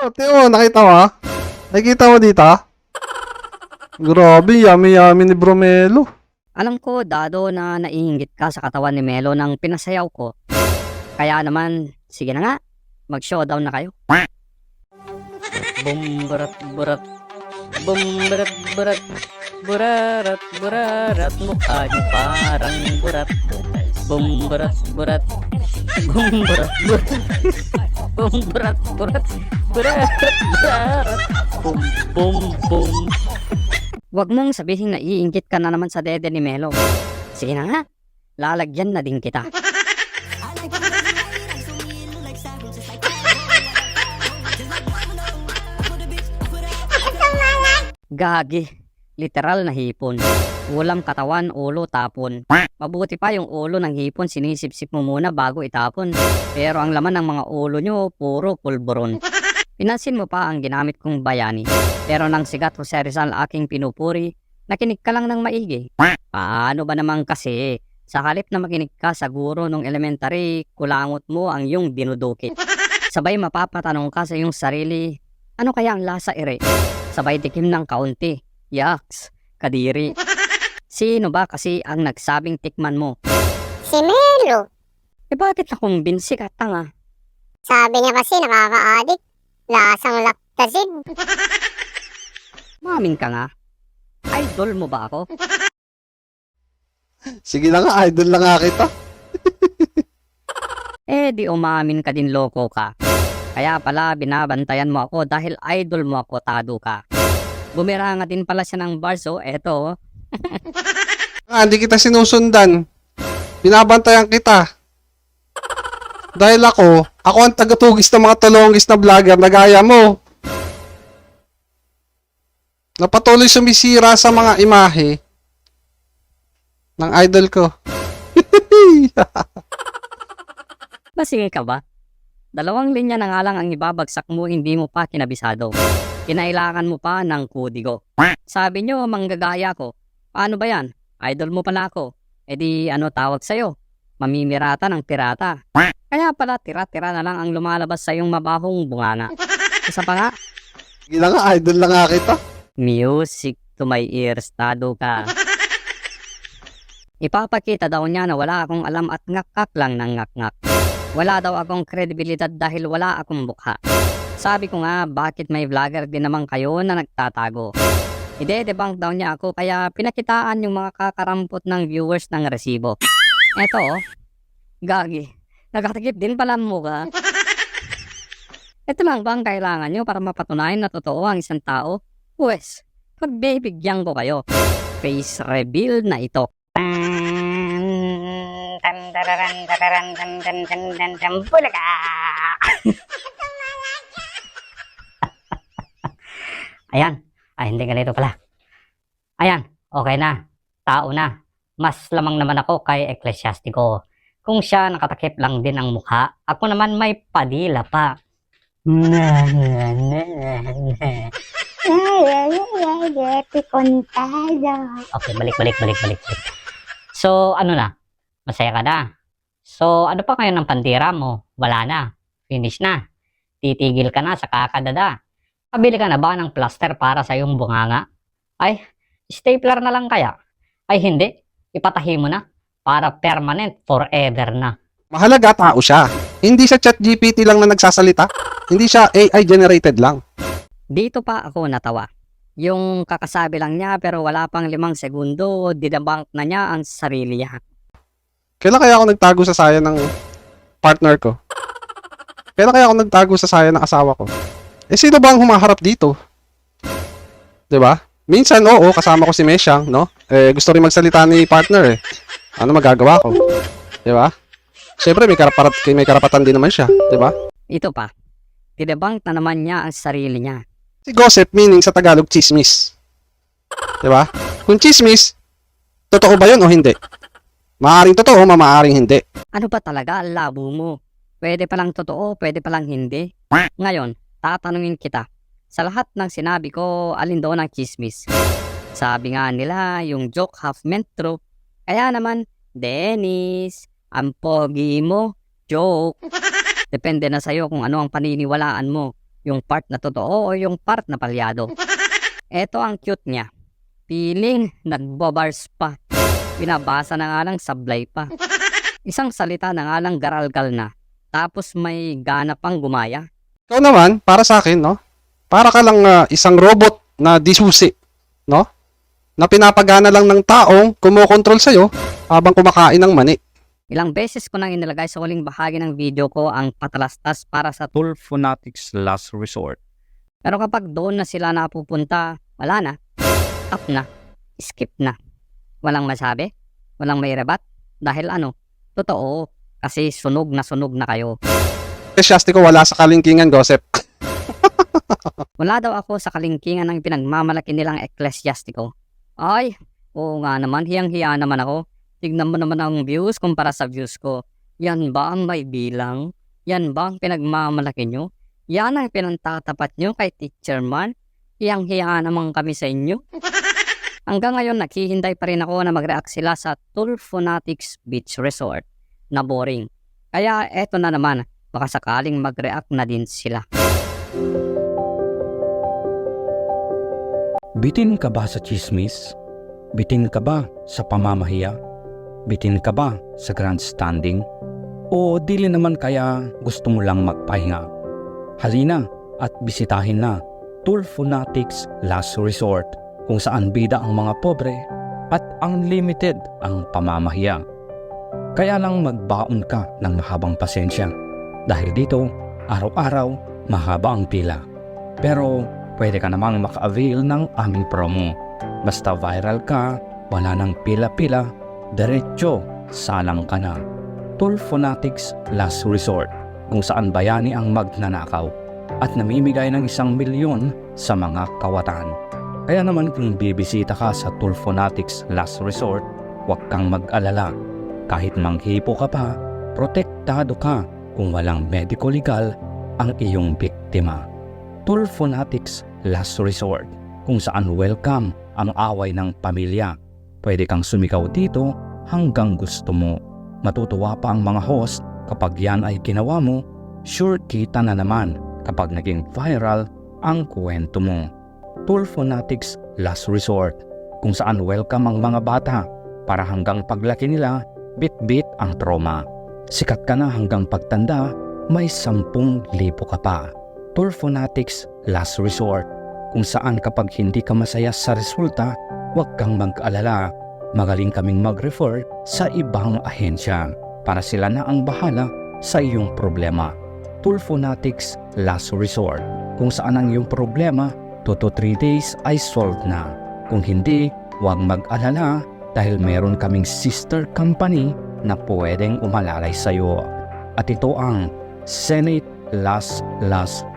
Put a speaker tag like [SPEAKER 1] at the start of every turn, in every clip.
[SPEAKER 1] Teo, nakita mo ah? Nakikita mo dito ah? Grabe, yummy-yummy ni Bromelo.
[SPEAKER 2] Alam ko, Dado, na naiinggit ka sa katawan ni Melo nang pinasayaw ko. Kaya naman, sige na nga, mag-showdown na kayo. Bumbarat burat, bumbarat burat, burarat burarat, mukha niyo parang burat. Bumbarat burat, bumbarat burat, bumbarat burat, burarat burarat, bum bum bum. Huwag mong sabihin na iinggit ka na naman sa dede ni Melo. Sige na nga, lalagyan na din kita. Gagi, literal na hipon. Ulam katawan, ulo tapon. Mabuti pa yung ulo ng hipon sinisip-sip mo muna bago itapon. Pero ang laman ng mga ulo nyo, puro pulburon. Pinansin mo pa ang ginamit kong bayani. Pero nang sigat Jose Rizal aking pinupuri, nakinig ka lang ng maigi. Paano ba naman kasi? Sa halip na makinig ka sa guro nung elementary, kulangot mo ang iyong dinudukit. Sabay mapapatanong ka sa iyong sarili, ano kaya ang lasa ere? Sabay tikim ng kaunti. Yaks, kadiri. Sino ba kasi ang nagsabing tikman mo?
[SPEAKER 3] Si Melo.
[SPEAKER 2] Eh bakit nakumbinsi ka, tanga?
[SPEAKER 3] Sabi niya kasi nakaka-addict. Lasang lactazid.
[SPEAKER 2] Mamin ka nga. Idol mo ba ako?
[SPEAKER 1] Sige na nga, idol na nga kita.
[SPEAKER 2] Eh di umamin ka din, loko ka. Kaya pala binabantayan mo ako dahil idol mo ako, tado ka. Bumira nga din pala siya ng bars, oh. Eto, oh.
[SPEAKER 1] Hindi kita sinusundan. Binabantayan kita. Dahil ako ang tagatugis ng mga talongis na vlogger na gaya mo. Napatuloy sumisira sa mga imahe ng idol ko.
[SPEAKER 2] Basingin ka ba? 2 linya na nga lang ang ibabagsak mo, hindi mo pa kinabisado. Kinailangan mo pa ng kudigo. Sabi nyo, manggagaya ko. Paano ba yan? Idol mo pala ako. E di ano tawag sa'yo? Mamimirata ng pirata. Kaya pala tira-tira na lang ang lumalabas sa iyong mabahong bunganga. Isa pa nga,
[SPEAKER 1] Sige na nga, idol na nga kita.
[SPEAKER 2] music to my ears, tado ka. Ipapakita daw niya na wala akong alam at ngak-ngak lang ng ngak-ngak. Wala daw akong kredibilidad dahil wala akong mukha. Sabi ko nga, bakit may vlogger din naman kayo na nagtatago? Ide-debunk daw niya ako kaya pinakitaan yung mga kakarampot ng viewers ng resibo. Eto oh, gagi, nakatakip din pala ang mukha. Ito lang bang kailangan nyo para mapatunayan na totoo ang isang tao? Pwes, pagbibigyan ko kayo. Face reveal na ito. Bulaga! Ayan. Ay, hindi ganito pala. Ayan. Okay na. Tao na. Mas lamang naman ako kay Eklesiastiko. Kung siya nakatakip lang din ang mukha, ako naman may padila pa. Okay, balik. So, ano na? Masaya ka na? So, ano pa ngayon ng pandira mo? Wala na. Finish na. Titigil ka na sa kakadada. Pabili ka na ba ng plaster para sa iyong bunganga? Ay, stapler na lang kaya? Ay hindi, ipatahi mo na para permanent forever na.
[SPEAKER 1] Mahalaga tao siya. Hindi siya ChatGPT lang na nagsasalita. Hindi siya AI generated lang.
[SPEAKER 2] Dito pa ako natawa. Yung kakasabi lang niya pero wala pang 5 segundo, didebunk na niya ang sarili niya.
[SPEAKER 1] Kailan kaya ako nagtago sa saya ng partner ko? Kailan kaya ako nagtago sa saya ng asawa ko? Eh sino ba ang humaharap dito? 'Di ba? Minsan oo, kasama ko si Mesyang, no? Eh gusto rin magsalita ni partner eh. Ano magagawa ko? 'Di ba? Siyempre may karapatan din naman siya, 'di ba?
[SPEAKER 2] Ito pa, didebunk na naman niya ang sarili niya.
[SPEAKER 1] Si gossip meaning sa Tagalog chismis. 'Di ba? Kung chismis, totoo ba 'yun o hindi? Maaring totoo, maaaring hindi.
[SPEAKER 2] Ano ba talaga ang labo mo? Pwede palang totoo, pwede palang hindi. Ngayon, tatanungin kita. Sa lahat ng sinabi ko, alin doon ang chismis? Sabi nga nila, yung joke half meant true. Kaya naman, Dennis, ang pogi mo, joke. Depende na sa'yo kung ano ang paniniwalaan mo. Yung part na totoo o yung part na palyado? Eto ang cute niya. Piling, nagbabars pa. Binabasa na nga lang sablay pa. Isang salita na nga lang garalgal na. Tapos may gana pang gumaya.
[SPEAKER 1] Ikaw naman, para sa akin, no? Para ka lang isang robot na disusi, no? Na pinapagana lang ng taong kumokontrol sa'yo habang kumakain ng mani.
[SPEAKER 2] Ilang beses ko nang inilagay sa huling bahagi ng video ko ang patalastas para sa
[SPEAKER 4] Tool Fanatics Last Resort.
[SPEAKER 2] Pero kapag doon na sila napupunta, wala na. Up na. Skip na. Walang masabi. Walang may rebat. Dahil ano? Totoo. Kasi sunog na kayo.
[SPEAKER 1] Ecclesiastico wala sa kalingkingan, Joseph.
[SPEAKER 2] Wala daw ako sa kalingkingan ng pinagmamalaki nilang Ecclesiastico. Ay, oo nga naman. Hiyang-hiya naman ako. Tignan mo naman ang views kumpara sa views ko. Yan ba ang may bilang? Yan ba ang pinagmamalaki nyo? Yan ang pinantatapat nyo kay Teacher Man? Hiyang-hiya naman kami sa inyo. Hanggang ngayon, naghihintay pa rin ako na mag-react sila sa Tool Fanatics Beach Resort na boring. Kaya eto na naman, baka sakaling mag-react na din sila.
[SPEAKER 4] Bitin ka ba sa chismis? Bitin ka ba sa pamamahiya? Bitin ka ba sa grandstanding? O dili naman kaya gusto mo lang magpahinga? Halina at bisitahin na Tool Fanatics Last Resort, kung saan bida ang mga pobre at unlimited ang pamamahiya. Kaya lang magbaon ka ng mahabang pasensya dahil dito araw-araw mahaba ang pila. Pero pwede ka namang maka-avail ng aming promo. Basta viral ka, wala nang pila-pila, diretso salang ka na. Tool Fanatics Last Resort, kung saan bayani ang magnanakaw at namimigay ng 1 milyon sa mga kawatan. Kaya naman kung bibisita ka sa Tool Fanatics Last Resort, huwag kang mag-alala. Kahit manghipo ka pa, protektado ka kung walang medico legal ang iyong biktima. Tool Fanatics Last Resort, kung saan welcome ang away ng pamilya. Pwede kang sumigaw dito hanggang gusto mo. Matutuwa pa ang mga host kapag yan ay ginawa mo. Sure kita na naman kapag naging viral ang kwento mo. Tool Fanatics Last Resort, kung saan welcome ang mga bata para hanggang paglaki nila, bit-bit ang trauma. Sikat ka na hanggang pagtanda, may 10,000 ka pa. Tool Fanatics Last Resort, kung saan kapag hindi ka masaya sa resulta, huwag kang mag-alala. Magaling kaming mag-refer sa ibang ahensya para sila na ang bahala sa iyong problema. Tool Fanatics Last Resort, kung saan ang iyong problema 2 to 3 days ay solved na. Kung hindi, huwag mag-alala dahil meron kaming sister company na pwedeng umalalay sa iyo. At ito ang Senate Last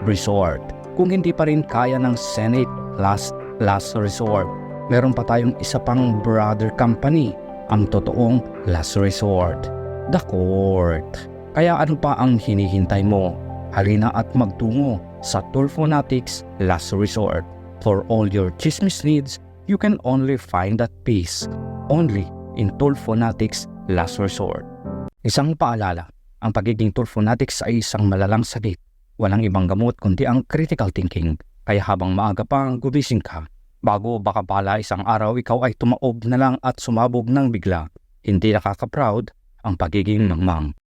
[SPEAKER 4] Resort. Kung hindi pa rin kaya ng Senate Last Resort, meron pa tayong isa pang brother company, ang totoong Last Resort, The Court. Kaya ano pa ang hinihintay mo? Halina at magtungo sa Tool Fanatics Last Resort. For all your chismis needs, you can only find that peace only in Tool Fanatics Last Resort. Isang paalala, ang pagiging Tool Fanatics ay isang malalang sakit. Walang ibang gamot kundi ang critical thinking. Kaya habang maaga pa, gumising ka. Bago baka pala isang araw ikaw ay tumaob na lang at sumabog ng bigla. Hindi nakaka-proud ang pagiging mangmang.